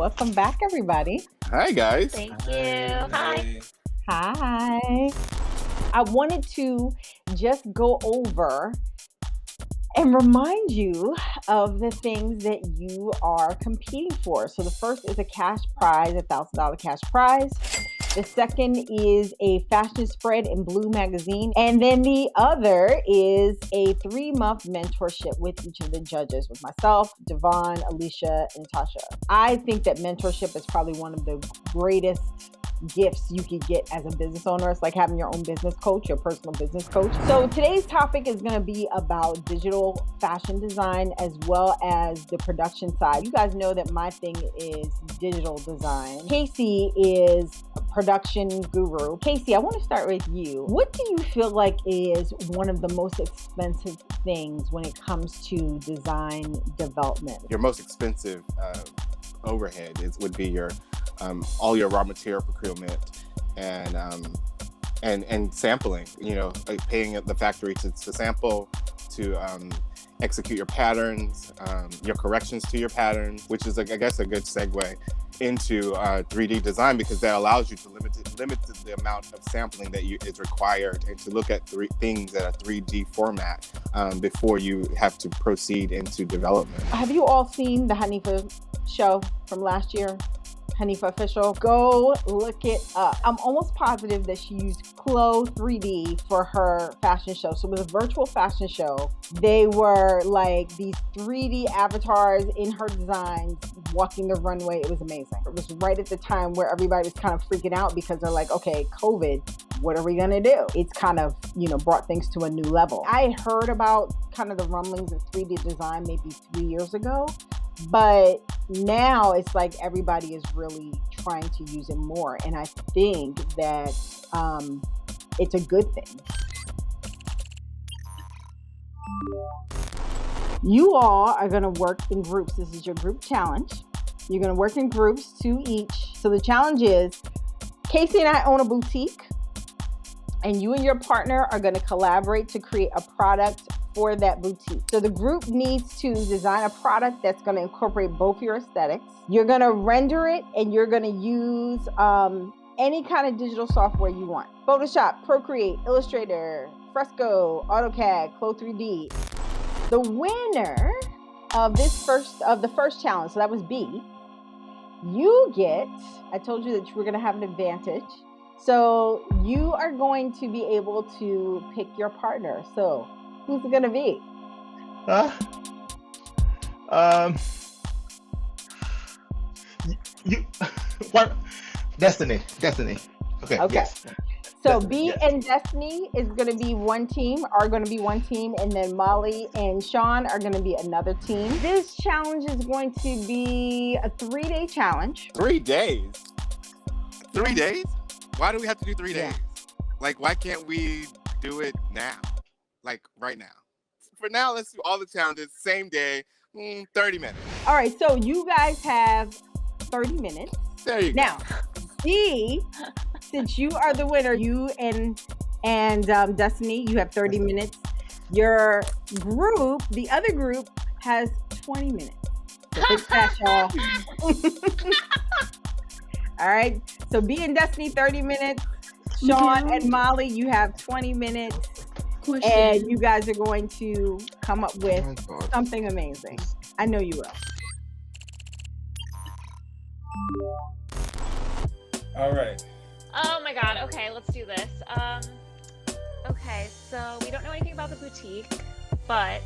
Welcome back, everybody. Hi, guys. Thank you. Hi. Hi. I wanted to just go over and remind you of the things that you are competing for. So the first is a cash prize, $1,000 cash prize. The second is a fashion spread in BLEU magazine. And then the other is a 3-month mentorship with each of the judges, with myself, Devon, Alicia, and Tasha. I think that mentorship is probably one of the greatest gifts you could get as a business owner. It's like having your own business coach, your personal business coach. So today's topic is going to be about digital fashion design as well as the production side. You guys know that my thing is digital design. Casey is a production guru. Casey, I want to start with you. What do you feel like is one of the most expensive things when it comes to design development? Your most expensive overhead would be your all your raw material procurement and sampling. You know, like paying the factory to sample, to execute your patterns, your corrections to your patterns, which is, I guess, a good segue into 3D design, because that allows you to limit the amount of sampling that is required, and to look at things at a 3D format before you have to proceed into development. Have you all seen the Hanifa show from last year? Hanifa Official. Go look it up. I'm almost positive that she used Clo 3D for her fashion show. So it was a virtual fashion show. They were like these 3D avatars in her designs walking the runway. It was amazing. It was right at the time where everybody was kind of freaking out because they're like, okay, COVID, what are we gonna do? It's kind of, brought things to a new level. I heard about kind of the rumblings of 3D design maybe 3 years ago. But now it's like everybody is really trying to use it more. And I think that it's a good thing. You all are going to work in groups. This is your group challenge. You're going to work in groups, 2 each. So the challenge is, Casey and I own a boutique, and you and your partner are going to collaborate to create a product for that boutique. So the group needs to design a product that's going to incorporate both your aesthetics. You're going to render it, and you're going to use any kind of digital software you want. Photoshop, Procreate, Illustrator, Fresco, AutoCAD, Clo 3D. The winner of the first challenge, so that was B, I told you that you were going to have an advantage. So you are going to be able to pick your partner. So who's it going to be? What? Destiny. Okay. Yes. So Destiny, B yes. and Destiny is going to be one team, and then Molly and Sean are going to be another team. This challenge is going to be a 3-day challenge. 3 days? 3 days? Why do we have to do 3 days? Like, why can't we do it now? Like, right now. For now, let's do all the challenges, same day, 30 minutes. All right, so you guys have 30 minutes. There you go. Now, D, since you are the winner, you and Destiny, you have 30 minutes. Your group, the other group, has 20 minutes. So fix that, y'all. All right, so B and Destiny, 30 minutes. Sean and Molly, you have 20 minutes. Question. And you guys are going to come up with something amazing. I know you will. All right. Oh my God. Okay, let's do this. Okay, so we don't know anything about the boutique, but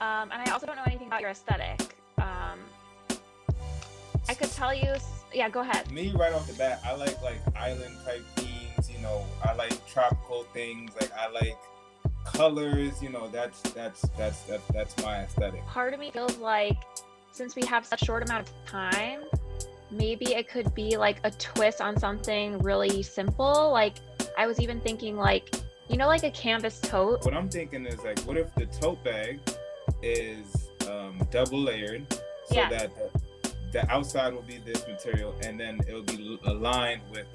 and I also don't know anything about your aesthetic. I could tell you. Yeah, go ahead. Me, right off the bat, I like island type themes. I like tropical things. Like, I like colors. That's my aesthetic. Part of me feels like, since we have such a short amount of time, maybe it could be like a twist on something really simple. Like, I was even thinking like a canvas tote. What I'm thinking is, like, what if the tote bag is double layered, so that the outside will be this material, and then it'll be aligned with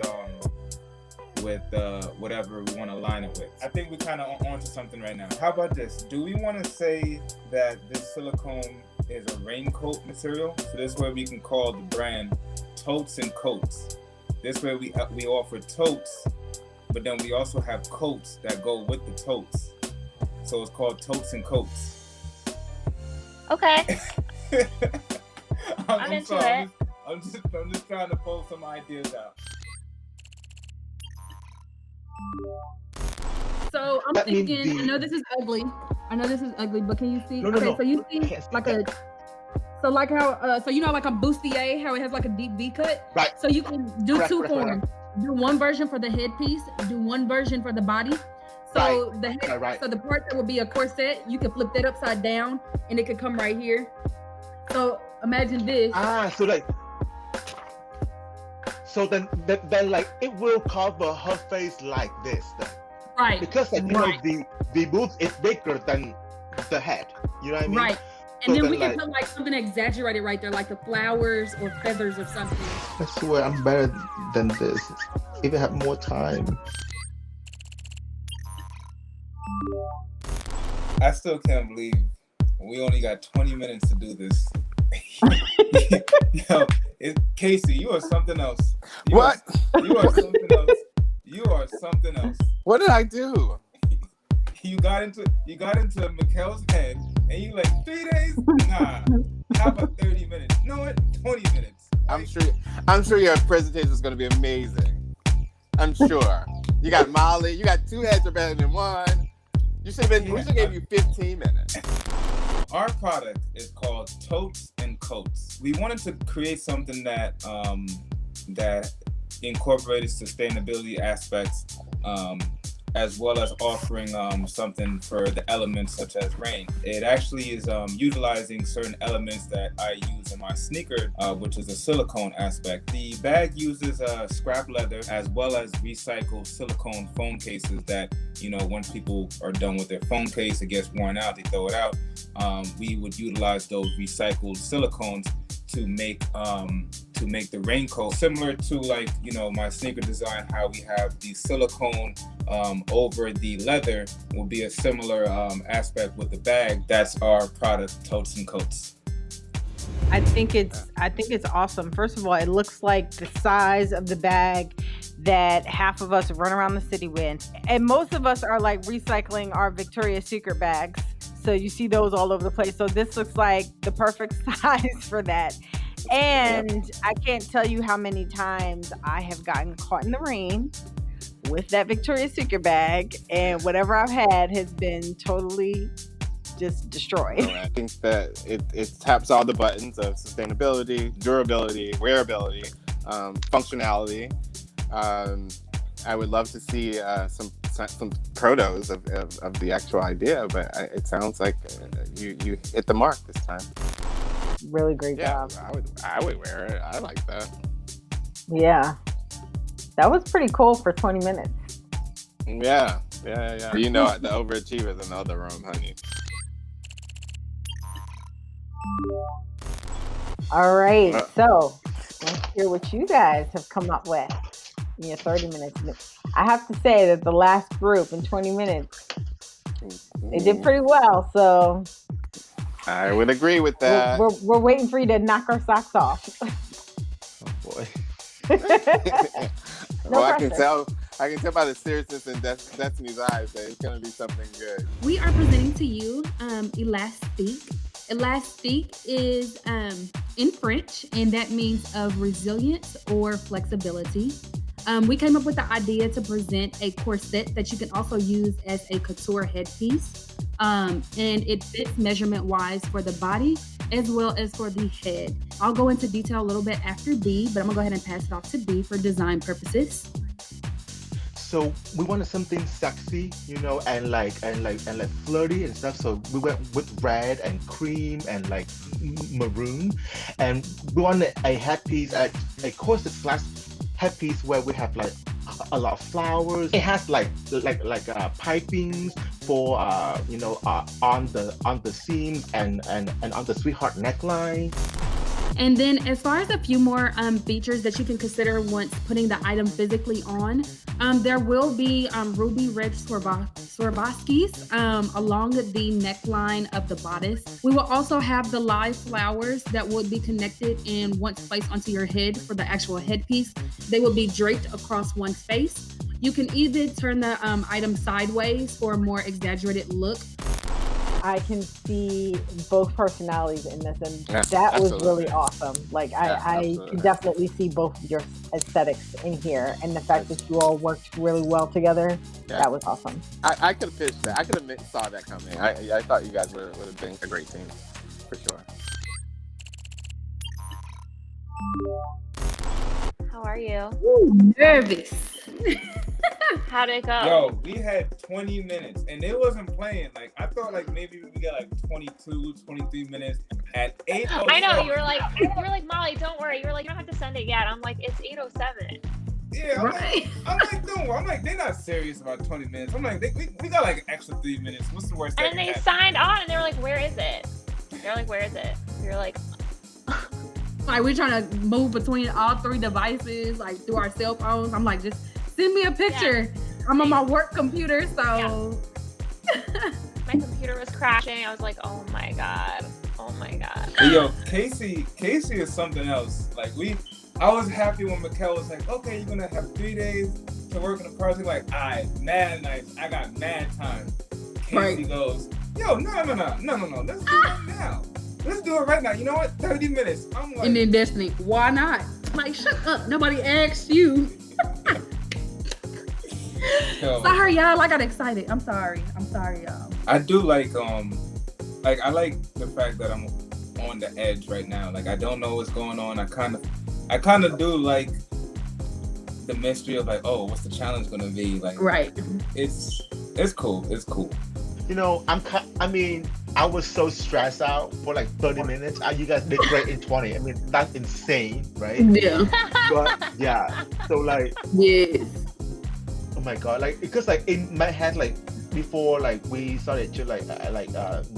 whatever we want to line it with. I think we're kind of onto something right now. How about this? Do we want to say that this silicone is a raincoat material. So this way we can call the brand Totes and Coats. This way we offer totes, but then we also have coats that go with the totes. So it's called Totes and Coats. Okay. I'm into sorry. it. I'm just trying to pull some ideas out. So I'm thinking, I know this is ugly, but can you see? No. So you see like like how, so you know like a bustier, how it has like a deep V cut? Right. So you can do Correct. forms. Do one version for the headpiece, do one version for the body. So the head, Right. so the part that would be a corset, you can flip that upside down and it could come right here. So imagine this. So then like it will cover her face like this then. Right. Because like, you know, the boobs is bigger than the head. You know what I mean? Right. So And then we then, can put like something exaggerated right there, like the flowers or feathers or something. I swear I'm better than this. If I have more time. I still can't believe we only got 20 minutes to do this. Yo, Casey, you are something else. You are something else. You are something else. What did I do? You got into Mikkel's head, and you like 3 days? Nah. How about 30 minutes? You know what? 20 minutes. I'm sure your presentation is going to be amazing. I'm sure. You got Molly. You got 2 heads are better than one. We should have gave you 15 minutes. Our product is called Totes and Coats. We wanted to create something that that incorporated sustainability aspects, as well as offering something for the elements such as rain. It actually is utilizing certain elements that I use in my sneaker, which is a silicone aspect. The bag uses scrap leather as well as recycled silicone phone cases that, you know, once people are done with their phone case, it gets worn out, they throw it out. We would utilize those recycled silicones to make the raincoat, similar to, like, you know, my sneaker design, how we have the silicone over the leather will be a similar aspect with the bag. That's our product, Totes and Coats. I think it's awesome. First of all, it looks like the size of the bag that half of us run around the city with, and most of us are like recycling our Victoria's Secret bags. So you see those all over the place. So this looks like the perfect size for that. And I can't tell you how many times I have gotten caught in the rain with that Victoria's Secret bag, and whatever I've had has been totally just destroyed. I think that it taps all the buttons of sustainability, durability, wearability, functionality. I would love to see some protos of the actual idea, but it sounds like you hit the mark this time. Really great job. I would wear it. I like that. Yeah, that was pretty cool for 20 minutes. Yeah. You know, the overachiever's in the other room, honey. All right, so let's hear what you guys have come up with in your 30 minutes. I have to say that the last group in 20 minutes, they did pretty well. So I would agree with that. We're waiting for you to knock our socks off. Oh boy. No I pressure. can tell by the seriousness in Destiny's eyes that it's going to be something good. We are presenting to you Elastique. Elastique is in French, and that means of resilience or flexibility. We came up with the idea to present a corset that you can also use as a couture headpiece. And it fits measurement-wise for the body as well as for the head. I'll go into detail a little bit after B, but I'm gonna go ahead and pass it off to B for design purposes. So we wanted something sexy, you know, and like flirty and stuff. So we went with red and cream and like maroon, and we wanted a headpiece, a corset / headpiece where we have like a lot of flowers. It has like pipings for you know, on the seams and on the sweetheart neckline. And then as far as a few more features that you can consider once putting the item physically on, there will be ruby red Swarovskis along the neckline of the bodice. We will also have the live flowers that would be connected and once placed onto your head for the actual headpiece, they will be draped across one face. You can either turn the item sideways for a more exaggerated look. I can see both personalities in this, and Yeah, that was absolutely. really awesome. Like, I absolutely. can definitely see both of your aesthetics in here, and the fact that you all worked really well together, Yeah. that was awesome. I could have pitched that. I could have saw that coming. I thought you guys would have been a great team, for sure. How are you? Nervous. How'd it go? Yo, we had 20 minutes and it wasn't playing. Like, I thought like maybe we got like 22, 23 minutes at 8. I know, you were like, Molly, don't worry. You were like, you don't have to send it yet. I'm like, it's 8:07. Yeah, Right. I'm like, don't worry. I'm like, they're not serious about 20 minutes. I'm like, we got like an extra 3 minutes. What's the worst? And then they signed on and they were like, where is it? They're like, where is it? You're like, Like we're trying to move between all three devices, like through our cell phones. I'm like, just send me a picture. I'm on my work computer, so. my computer was crashing. I was like, oh my God. Oh my God. But yo, Casey is something else. Like I was happy when Mikkel was like, okay, you're gonna have 3 days to work on the project. Like, alright, mad nice. I got mad time. Casey goes, yo, no. Let's do it now. Let's do it right now. You know what? 30 minutes. I'm like, And then Destiny, why not? Like, shut up. Nobody asked you. yo, Sorry, y'all. I got excited. I'm sorry, y'all. I do like I like the fact that I'm on the edge right now. Like, I don't know what's going on. I kind of do like the mystery of like, oh, what's the challenge gonna be? Like, Right. it's cool. It's cool. You know, I was so stressed out for like 30 minutes. You guys did great in 20. I mean, that's insane, right? Yeah. But yeah, so like, Yes. oh my god, like because like in my head, like before like we started to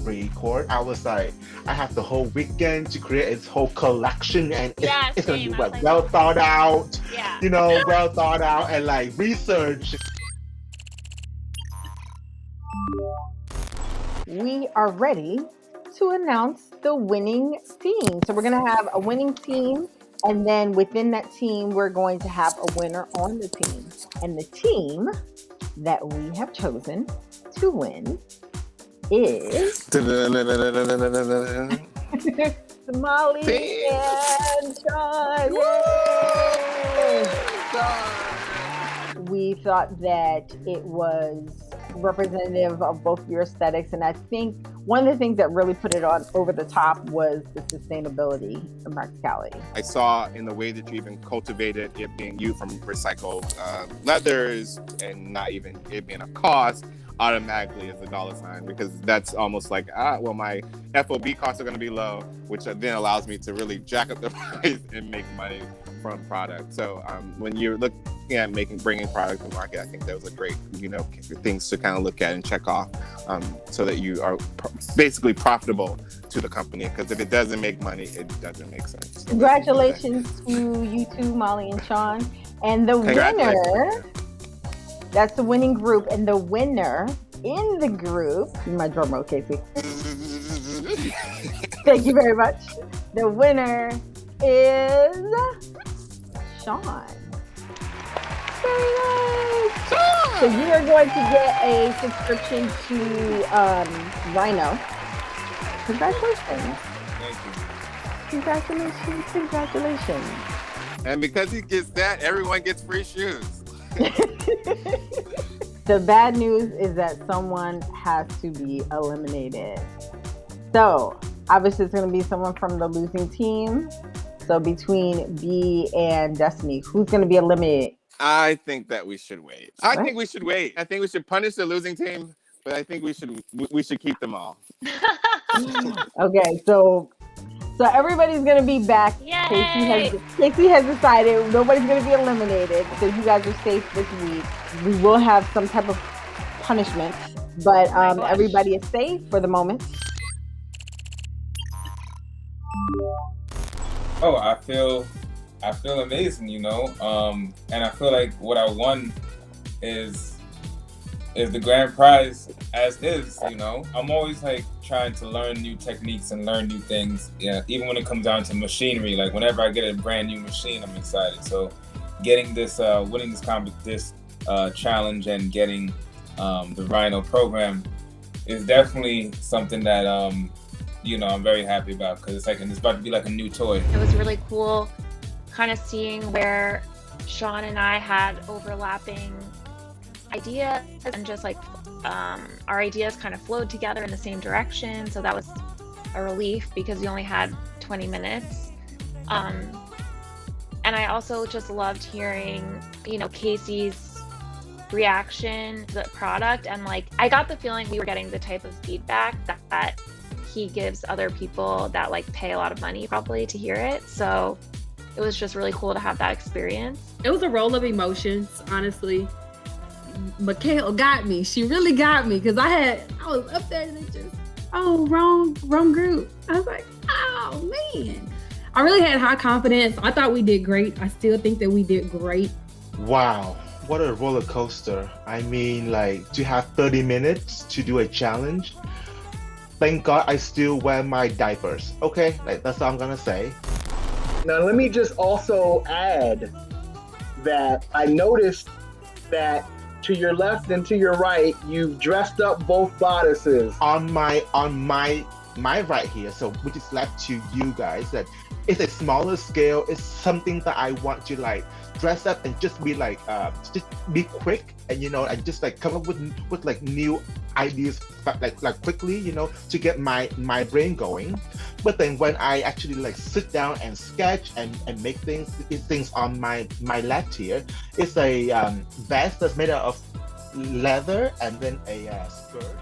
record, I was like, I have the whole weekend to create its whole collection, and it's gonna be same. I was like like, well thought out, Yeah. you know, well thought out and like research. We are ready to announce the winning team. So we're going to have a winning team, and then within that team, we're going to have a winner on the team. And the team that we have chosen to win is Molly and Sean. Yay! We thought that it was representative of both your aesthetics, and I think one of the things that really put it on over the top was the sustainability and practicality. I saw in the way that you even cultivated it being used from recycled leathers, and not even it being a cost automatically is a dollar sign, because that's almost like, well, my FOB costs are going to be low, which then allows me to really jack up the price and make money from product. So when you're looking at bringing product to market, I think those are great, things to kind of look at and check off, so that you are basically profitable to the company. Because if it doesn't make money, it doesn't make sense. Congratulations to you two, Molly and Sean. And the winner, that's the winning group, and the winner in the group, my drum roll, Casey. Thank you very much. The winner is Sean. Very nice. So you are going to get a subscription to Rhino. Congratulations. Thank you. Congratulations. And because he gets that, everyone gets free shoes. The bad news is that someone has to be eliminated. So obviously it's going to be someone from the losing team. So between B and Destiny, who's going to be eliminated? I think that we should wait. What? I think we should wait. I think we should punish the losing team, but I think we should keep them all. Okay, so everybody's going to be back. Yay! Casey has decided nobody's going to be eliminated. So you guys are safe this week. We will have some type of punishment, but everybody is safe for the moment. Oh, I feel amazing, you know. And I feel like what I won is the grand prize as is, you know. I'm always like trying to learn new techniques and learn new things. Yeah, even when it comes down to machinery, like whenever I get a brand new machine, I'm excited. So getting this winning this challenge and getting the Rhino program is definitely something that you know, I'm very happy about, because it's about to be like a new toy. It was really cool kind of seeing where Sean and I had overlapping ideas, and just like our ideas kind of flowed together in the same direction. So that was a relief because we only had 20 minutes. And I also just loved hearing, you know, Casey's reaction to the product, and like I got the feeling we were getting the type of feedback that he gives other people that like pay a lot of money probably to hear it. So it was just really cool to have that experience. It was a roll of emotions, honestly. Mikhail got me. She really got me, because I was up there and it just, wrong group. I was like, oh man. I really had high confidence. I thought we did great. I still think that we did great. Wow, what a roller coaster. I mean, like, to have 30 minutes to do a challenge. Thank God I still wear my diapers. Okay, like, that's all I'm gonna say. Now, let me just also add that I noticed that to your left and to your right, you've dressed up both bodices. On my right here, so which is left to you guys, that it's a smaller scale. It's something that I want to like dress up and just be like just be quick, and you know, and just like come up with like new ideas like quickly, you know, to get my brain going. But then when I actually like sit down and sketch and make things on my left here, it's a vest that's made out of leather and then a skirt.